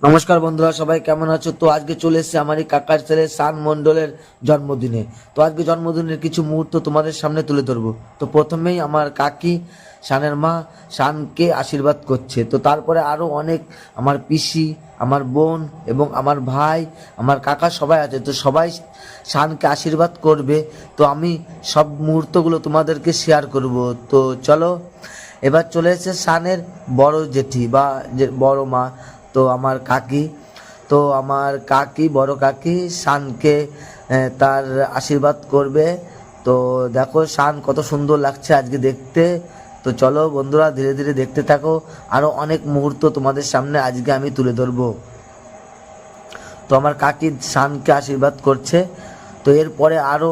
নমস্কার বন্ধুরা, সবাই কেমন আছো? তো আজকে চলে এসেছে আমার এই কাকার ছেলে শান মণ্ডলের জন্মদিনে। তো আজকে জন্মদিনের কিছু মুহূর্ত তোমাদের সামনে তুলে ধরবো। তো প্রথমেই আমার কাকি শানের মা শানকে আশীর্বাদ করছে। তো তারপরে আরও অনেক আমার পিসি, আমার বোন এবং আমার ভাই, আমার কাকা সবাই আছে। তো সবাই শানকে আশীর্বাদ করবে। তো আমি সব মুহূর্তগুলো তোমাদেরকে শেয়ার করব। তো চলো, এবার চলে এসেছে শানের বড় জেঠি বা বড় মা, তো আমার কাকি। তো আমার কাকি, বড় কাকি শানকে তার আশীর্বাদ করবে। তো দেখো শান কত সুন্দর লাগছে আজকে দেখতে। তো চলো বন্ধুরা, ধীরে ধীরে দেখতে থাকো। আরও অনেক মুহূর্ত তোমাদের সামনে আজকে আমি তুলে ধরবো। তো আমার কাকি শানকে আশীর্বাদ করছে। তো এরপরে আরও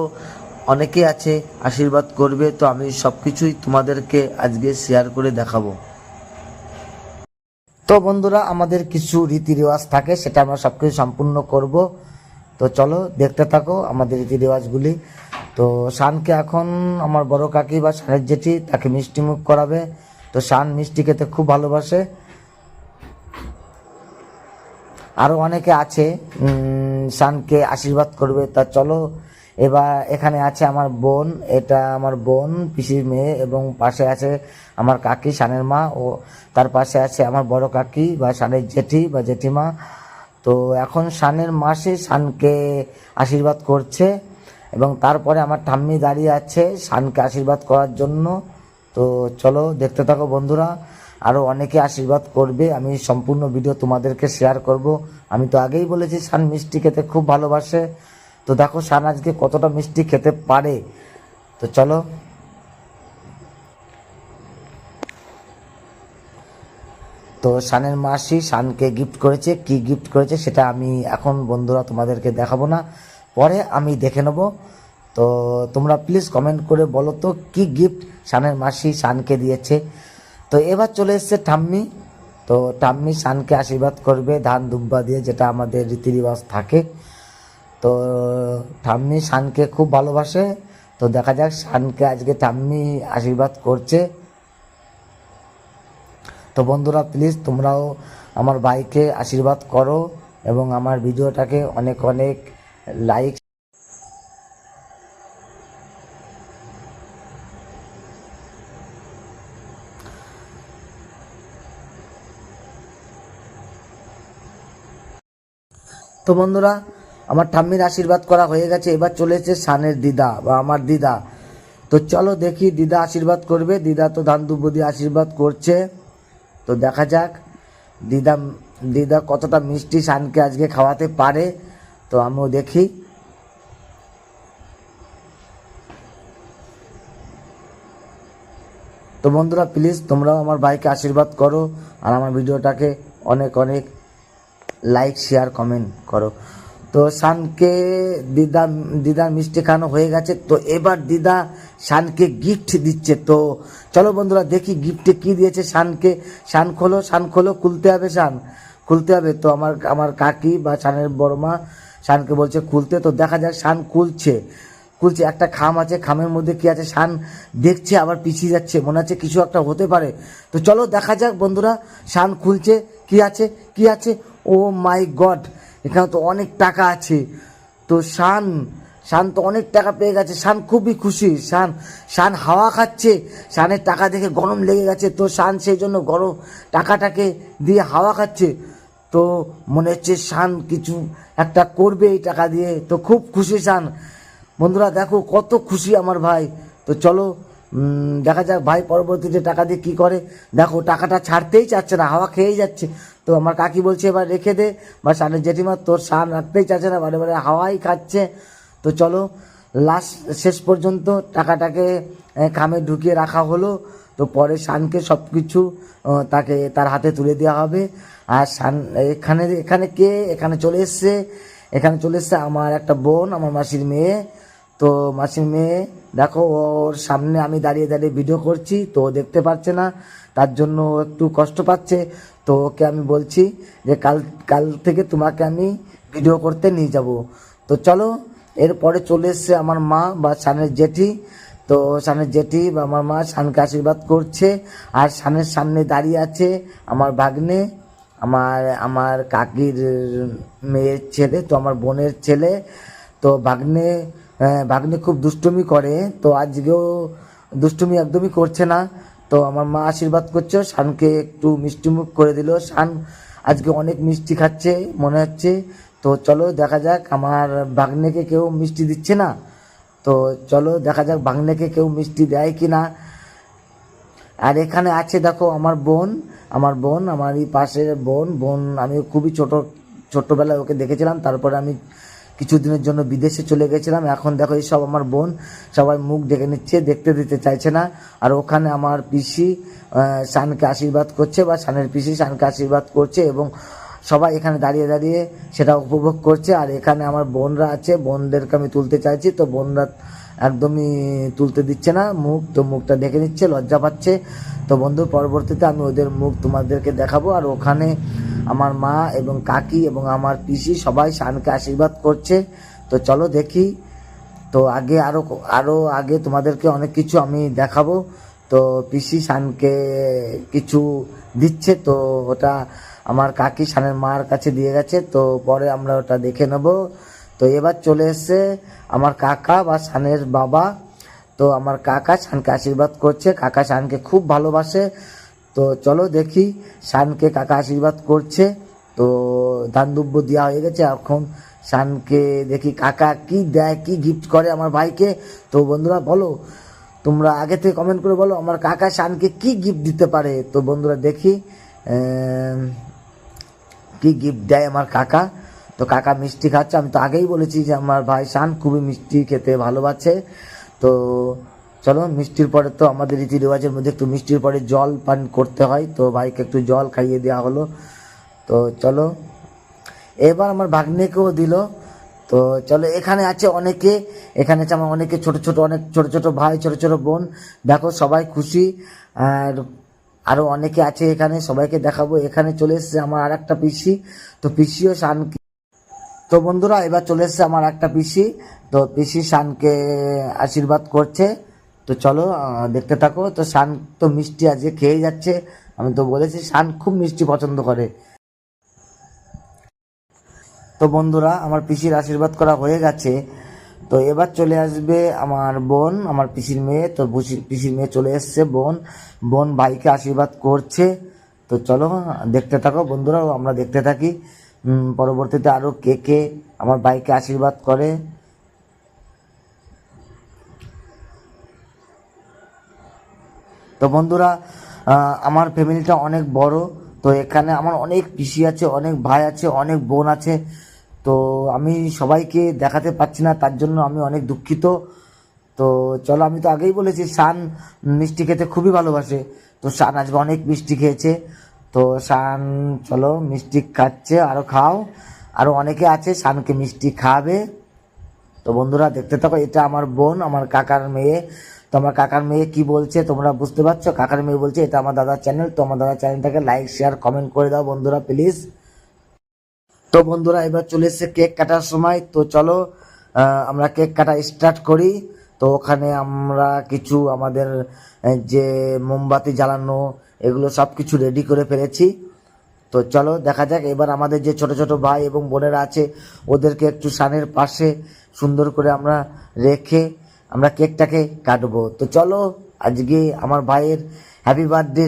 অনেকে আছে আশীর্বাদ করবে। তো আমি সব কিছুই তোমাদেরকে আজকে শেয়ার করে দেখাবো। তো বন্ধুরা, আমাদের কিছু রীতি রেওয়াজ থাকে, সেটা আমরা সব কিছু সম্পূর্ণ করব। তো চলো দেখতে থাকো আমাদের রীতি রেওয়াজগুলি। তো শানকে এখন আমার বড় কাকি বা শানের জেঠি তাকে মিষ্টি মুখ করাবে। তো শান মিষ্টি খেতে খুব ভালোবাসে। আরও অনেকে আছে শানকে আশীর্বাদ করবে। তা চলো, এবার এখানে আছে আমার বোন, এটা আমার বোন পিসির মেয়ে, এবং পাশে আছে আমার কাকি শানের মা, ও তার পাশে আছে আমার বড় কাকি বা শানের জেঠি বা জেঠিমা। তো এখন শানের মাসি শানকে আশীর্বাদ করছে, এবং তারপরে আমার ঠাম্মি দাঁড়িয়ে আছে শানকে আশীর্বাদ করার জন্য। তো চলো দেখতে থাকো বন্ধুরা, আরও অনেকে আশীর্বাদ করবে। আমি সম্পূর্ণ ভিডিও তোমাদেরকে শেয়ার করব। আমি তো আগেই বলেছি শান মিষ্টি খেতে খুব ভালোবাসে। তো দেখো শান আজকে কতটা মিষ্টি খেতে পারে। তো চলো, তো শানের মাসি শানকে গিফট করেছে। কি গিফট করেছে সেটা আমি এখন বন্ধুরা তোমাদেরকে দেখাবো না, পরে আমি দেখে নেব। তো তোমরা প্লিজ কমেন্ট করে বলো তো কি গিফট শানের মাসি শানকে দিয়েছে। তো এবার চলে এসছে ঠাম্মি। তো ঠাম্মি শানকে আশীর্বাদ করবে ধান দুব্বা দিয়ে, যেটা আমাদের রীতি রেওয়াজ থাকে। তো ঠাম্মি শানকে খুব ভালোবাসে। তো দেখা যাক শানকে আজকে ঠাম্মি আশীর্বাদ করছে। তো বন্ধুরা প্লিজ তোমরাও আমার ভাইকে আশীর্বাদ করো এবং আমার ভিডিওটাকে অনেক অনেক লাইক। তো বন্ধুরা, আমার ঠাম্মির আশীর্বাদ করা হয়ে গেছে। এবার চলেছে শানের দিদা বা আমার দিদা। তো চলো দেখি দিদা আশীর্বাদ করবে। দিদা তো ধান দুব্বো দিয়ে আশীর্বাদ করছে। তো দেখা যাক দিদা দিদা কতটা মিষ্টি শানকে আজকে খাওয়াতে পারে। তো আমিও দেখি। তো বন্ধুরা প্লিজ তোমরাও আমার ভাইকে আশীর্বাদ করো, আর আমার ভিডিওটাকে অনেক অনেক লাইক শেয়ার কমেন্ট করো। তো শানকে দিদার মিষ্টি খাওয়ানো হয়ে গেছে। তো এবার দিদা শানকে গিফট দিচ্ছে। তো চলো বন্ধুরা দেখি গিফটে কি দিয়েছে শানকে। শান খোলো, শান খোলো, খুলতে হবে শান, খুলতে হবে। তো আমার কাকি বা শানের বড় মা শানকে বলছে খুলতে। তো দেখা যাক শান খুলছে। একটা খাম আছে, খামের মধ্যে কি আছে শান দেখছে, আবার পিছিয়ে যাচ্ছে, মনে হচ্ছে কিছু একটা হতে পারে। তো চলো দেখা যাক বন্ধুরা, শান খুলছে কি আছে কি আছে। ও মাই গড, এখানে তো অনেক টাকা আছে। তো শান শান তো অনেক টাকা পেয়ে গেছে। শান খুবই খুশি। শান হাওয়া খাচ্ছে। শানের টাকা দেখে গরম লেগে গেছে। তো শান সেই জন্য গরম টাকাটাকে দিয়ে হাওয়া খাচ্ছে। তো মনে হচ্ছে শান কিছু একটা করবে এই টাকা দিয়ে। তো খুব খুশি শান। বন্ধুরা দেখো কত খুশি আমার ভাই। তো চলো দেখা যাক ভাই পরবর্তীতে টাকা দিয়ে কী করে। দেখো টাকাটা ছাড়তেই চাচ্ছে না, হাওয়া খেয়েই যাচ্ছে। তো আমার কাকি বলছে এবার রেখে দে, বা শানের জেঠিমা তোর শান রাখতেই চাচ্ছে না, বারে বারে হাওয়াই খাচ্ছে। তো চলো শেষ পর্যন্ত টাকাটাকে খামে ঢুকিয়ে রাখা হলো। তো পরে শানকে সব কিছু তাকে তার হাতে তুলে দেওয়া হবে। আর শান এখানে চলে এসছে। আমার একটা বোন, আমার মাসির মেয়ে। তো মাসির মেয়ে দেখো, ওর সামনে আমি দাঁড়িয়ে দাঁড়িয়ে ভিডিও করছি, তো ও দেখতে পাচ্ছে না, তার জন্য একটু কষ্ট পাচ্ছে। তো ওকে আমি বলছি যে কাল থেকে তোমাকে আমি ভিডিও করতে নিয়ে যাব। তো চলো, এরপরে চলে এসছে আমার মা বা শানের জেঠি। তো শানের জেঠি বা আমার মা শানকে আশীর্বাদ করছে। আর শানের সামনে দাঁড়িয়ে আছে আমার ভাগ্নে আমার আমার কাকির মেয়ের ছেলে, তো আমার বোনের ছেলে। তো ভাগ্নে ভাগ্নে খুব দুষ্টুমি করে, তো আজকেও দুষ্টুমি একদমই করছে না। তো আমার মা আশীর্বাদ করছে, শানকে একটু মিষ্টি মুখ করে দিল। শান আজকে অনেক মিষ্টি খাচ্ছে মনে হচ্ছে। তো চলো দেখা যাক, আমার ভাগ্নেকে কেউ মিষ্টি দিচ্ছে না, তো চলো দেখা যাক ভাগ্নেকে কেউ মিষ্টি দেয় কি না। আর এখানে আছে দেখো আমার বোন, আমার এই পাশের বোন আমি খুবই ছোট্টবেলায় ওকে দেখেছিলাম, তারপরে আমি কিছুদিনের জন্য বিদেশে চলে গেছিলাম। এখন দেখো এই সব আমার বোন, সবাই মুখ ডেকে নিচ্ছে, দেখতে দিতে চাইছে না। আর ওখানে আমার পিসি শানকে আশীর্বাদ করছে, বা শানের পিসি শানকে আশীর্বাদ করছে, এবং সবাই এখানে দাঁড়িয়ে দাঁড়িয়ে সেটা উপভোগ করছে। আর এখানে আমার বোনরা আছে, বোনদেরকে আমি তুলতে চাইছি, তো বোনরা একদমই তুলতে দিচ্ছে না মুখ, তো মুখটা দেখে নিচ্ছে, লজ্জা পাচ্ছে। তো বন্ধু, পরবর্তীতে আমি ওদের মুখ তোমাদেরকে দেখাবো। আর ওখানে আমার মা এবং কাকি এবং আমার পিসি সবাই শানকে আশীর্বাদ করছে। তো চলো দেখি। তো আগে আরো আগে তোমাদেরকে অনেক কিছু আমি দেখাবো। তো পিসি শানকে কিছু দিচ্ছে, তো ওটা আমার কাকি শানের মার কাছে দিয়ে গেছে, তো পরে আমরা ওটা দেখে নেব। তো এবার চলে এসছে আমার কাকা বা শানের বাবা। তো আমার কাকা শানকে আশীর্বাদ করছে, কাকা শানকে খুব ভালোবাসে। তো চলো দেখি, শানকে কাকা আশীর্বাদ করছে। তো দান দুব্য দেওয়া হয়ে গেছে, এখন শানকে দেখি কাকা কি দেয়, কি গিফট করে আমার ভাইকে। তো বন্ধুরা বলো, তোমরা আগে থেকে কমেন্ট করে বলো আমার কাকা শানকে কি গিফট দিতে পারে। তো বন্ধুরা দেখি কি গিফট দেয় আমার কাকা। তো কাকা মিষ্টি খাচ্ছে, আমি তো আগেই বলেছি যে আমার ভাই শান খুবই মিষ্টি খেতে ভালোবাসে। তো চলো, মিষ্টির পরে তো আমাদের রীতি রেওয়াজের মধ্যে একটু মিষ্টির পরে জল পান করতে হয়, তো ভাইকে একটু জল খাইয়ে দেওয়া হলো। তো চলো, এবার আমার ভাগ্নেকেও দিল। তো চলো, এখানে আছে অনেকে, এখানে আছে আমার অনেকে ছোট ছোট ভাই, ছোট ছোট বোন, দেখো সবাই খুশি। আর আরো অনেকে আছে এখানে, সবাইকে দেখাবো। এখানে চলে এসছে আমার আর একটা পিসি, তো পিসিও শানকে, তো বন্ধুরা এবার চলে এসছে আমার একটা পিসি, তো পিসি শানকে আশীর্বাদ করছে। তো চলো দেখতে থাকো। তো শান তো মিষ্টি আজকে খেয়ে যাচ্ছে, আমি তো বলেছি শান খুব মিষ্টি পছন্দ করে। তো বন্ধুরা আমার পিসির আশীর্বাদ করা হয়ে গেছে, তো এবার চলে আসবে আমার বোন, আমার পিসির মেয়ে। তো পিসির মেয়ে চলে এসছে, বোন ভাইকে আশীর্বাদ করছে। তো চলো দেখতে থাকো বন্ধুরা, আমরা দেখতে থাকি পরবর্তীতে আরো কে কে আমার ভাইকে আশীর্বাদ করে। তো বন্ধুরা আমার ফ্যামিলিটা অনেক বড়, তো এখানে আমার অনেক পিসি আছে, অনেক ভাই আছে, অনেক বোন আছে। তো আমি সবাইকে দেখাতে পারছি না, তার জন্য আমি অনেক দুঃখিত। তো চলো, আমি তো আগেই বলেছি শান মিষ্টি খেতে খুবই ভালোবাসে, তো শান আজকে অনেক মিষ্টি খেয়েছে। তো শান চলো মিষ্টি খাচ্ছে, আরো খাও, আরো অনেকে আছে শানকে মিষ্টি খাওয়াবে। তো বন্ধুরা দেখতে থাকো, এটা আমার বোন, আমার কাকার মেয়ে। তো আমার কাকার মেয়ে কি বলছে তোমরা বুঝতে পারছো, কাকার মেয়ে বলছে এটা আমার দাদার চ্যানেল, তো আমার দাদার চ্যানেলটাকে লাইক শেয়ার কমেন্ট করে দাও বন্ধুরা প্লিজ। তো বন্ধুরা এবার চলে এসছে কেক কাটার সময়, তো চলো আমরা কেক কাটা স্টার্ট করি। তো ওখানে আমরা কিছু আমাদের যে মোমবাতি জ্বালানো এগুলো সব কিছু রেডি করে ফেলেছি। তো চলো দেখা যাক, এবার আমাদের যে ছোট ছোট ভাই এবং বোনেরা আছে ওদেরকে একটু শানের পাশে সুন্দর করে আমরা রেখে আমরা কেকটাকে কাটবো। তো চলো, আজকে আমার ভাইয়ের হ্যাপি বার্থডে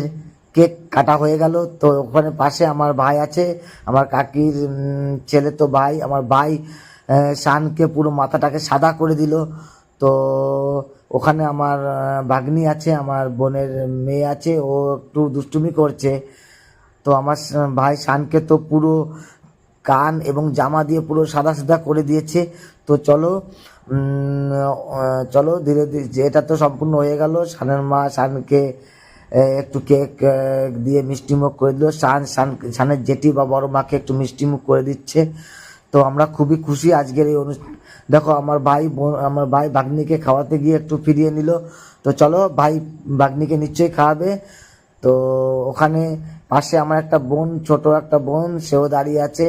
কেক কাটা হয়ে গেল। তো ওখানে পাশে আমার ভাই আছে, আমার কাকির ছেলে, তো ভাই আমার ভাই শানকে পুরো মাথাটাকে সাদা করে দিল। তো ওখানে আমার ভাগ্নি আছে, আমার বোনের মেয়ে আছে, ও একটু দুষ্টুমি করছে। তো আমার ভাই শানকে তো পুরো কান এবং জামা দিয়ে পুরো সাদা সাদা করে দিয়েছে। তো চলো চলো ধীরে ধীরে, এটা তো সম্পূর্ণ হয়ে গেল। শানের মা শানকে একটু কেক দিয়ে মিষ্টিমুখ করে দিল, শানের জেঠি বা বড় মাকে একটু মিষ্টিমুখ করে দিচ্ছে। তো আমরা খুবই খুশি আজকের এই অনুষ্ঠান। দেখো আমার ভাই ভাগ্নিকে খাওয়াতে গিয়ে একটু ফিরিয়ে নিল। তো চলো, ভাই ভাগ্নিকে নিশ্চয়ই খাওয়াবে। তো ওখানে পাশে আমার একটা বোন, ছোট একটা বোন, সেও দাঁড়িয়ে আছে।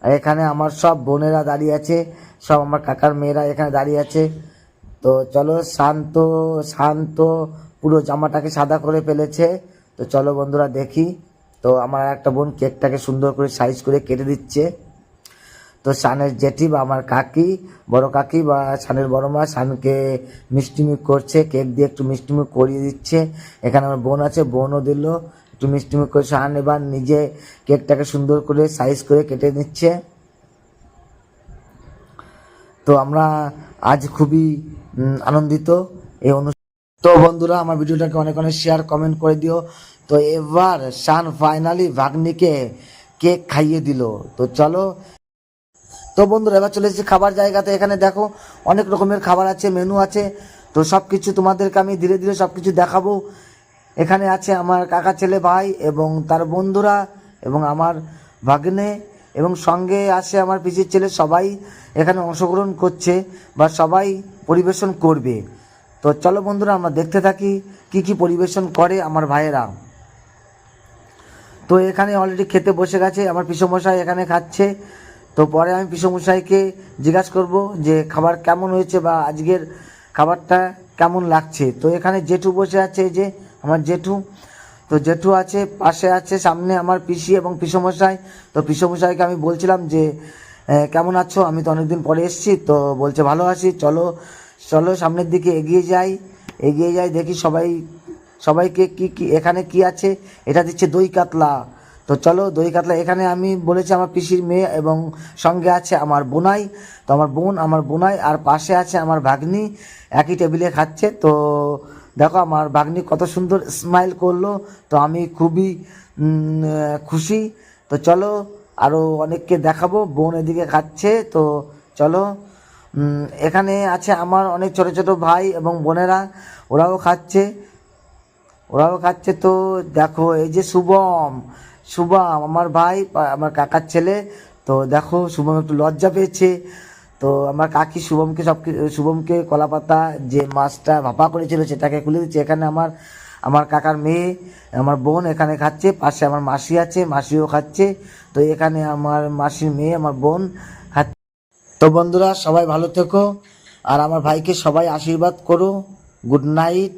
আর এখানে আমার সব বোনেরা দাঁড়িয়ে আছে, সব আমার কাকার মেয়েরা এখানে দাঁড়িয়ে আছে। তো চলো, শান্ত পুরো জামাটাকে সাদা করে ফেলেছে। তো চলো বন্ধুরা দেখি। তো আমার একটা বোন কেকটাকে সুন্দর করে সাইজ করে কেটে দিচ্ছে। তো শানের জেঠি বা আমার কাকি, বড় কাকি বা শানের বড় মা শানকে মিষ্টিমুখ করছে, কেক দিয়ে একটু মিষ্টিমুখ করিয়ে দিচ্ছে। এখানে আমার বোন আছে, বোনও দিল একটু মিষ্টিমুখ করে। শান এবার নিজে কেকটাকে সুন্দর করে সাইজ করে কেটে নিচ্ছে। তো আমরা আজ খুবই আনন্দিত এই অনুষ্ঠান। তো বন্ধুরা, আমার ভিডিওটাকে অনেক অনেক শেয়ার কমেন্ট করে দিও। তো এবার শান ফাইনালি ভাগ্নিকে কেক খাইয়ে দিল। তো চলো, তো বন্ধুরা এবার চলে এসেছি খাবার জায়গাতে। এখানে দেখো অনেক রকমের খাবার আছে, মেনু আছে। তো সব কিছু তোমাদেরকে আমি ধীরে ধীরে সব কিছু দেখাবো। এখানে আছে আমার কাকা ছেলে ভাই এবং তার বন্ধুরা এবং আমার ভাগ্নে এবং সঙ্গে আসে আমার পিসির ছেলে। সবাই এখানে অংশগ্রহণ করছে বা সবাই পরিবেশন করবে। তো চলো বন্ধুরা, আমরা দেখতে থাকি কি কি পরিবেশন করে আমার ভাইয়েরা। তো এখানে অলরেডি খেতে বসে গেছে আমার পিসমশাই, এখানে খাচ্ছে। তো পরে আমি পিসমশাইকে জিজ্ঞাসা করব যে খাবার কেমন হয়েছে বা আজকের খাবারটা কেমন লাগছে। তো এখানে জেঠু বসে আছে, এই যে আমার জেঠু। তো জেঠু আছে, পাশে আছে সামনে আমার পিসি এবং পিসমশাই। তো পিসমশাইকে আমি বলছিলাম যে কেমন আছো, আমি তো অনেকদিন পরে এসেছি। তো বলছে ভালো আছি, চলো চলো সামনের দিকে এগিয়ে যাই দেখি সবাইকে কি কি এখানে কি আছে। এটা দিচ্ছে দই কাতলা। তো চলো দই কাতলা। এখানে আমি বলেছি আমার পিসির মেয়ে এবং সঙ্গে আছে আমার বোনাই। তো আমার বোন, আমার বোনাই আর পাশে আছে আমার ভাগ্নি, একই টেবিলে খাচ্ছে। তো দেখো আমার ভাগ্নি কত সুন্দর স্মাইল করলো। তো আমি খুবই খুশি। তো চলো আরও অনেককে দেখাবো। বোন এদিকে খাচ্ছে। তো চলো, এখানে আছে আমার অনেক ছোট ছোট ভাই এবং বোনেরা, ওরাও খাচ্ছে। তো দেখো এই যে শুভম আমার ভাই, আমার কাকার ছেলে। তো দেখো শুভম একটু লজ্জা পেয়েছে। তো আমার কাকি শুভমকে কলাপাতা যে মাছটা ভাপা করেছিল সেটাকে খুলে দিচ্ছে। এখানে আমার কাকার মেয়ে, আমার বোন এখানে খাচ্ছে। পাশে আমার মাসি আছে, মাসিও খাচ্ছে। তো এখানে আমার মাসির মেয়ে, আমার বোন খাচ্ছে। তো বন্ধুরা সবাই ভালো থেকো আর আমার ভাইকে সবাই আশীর্বাদ করো। Good night.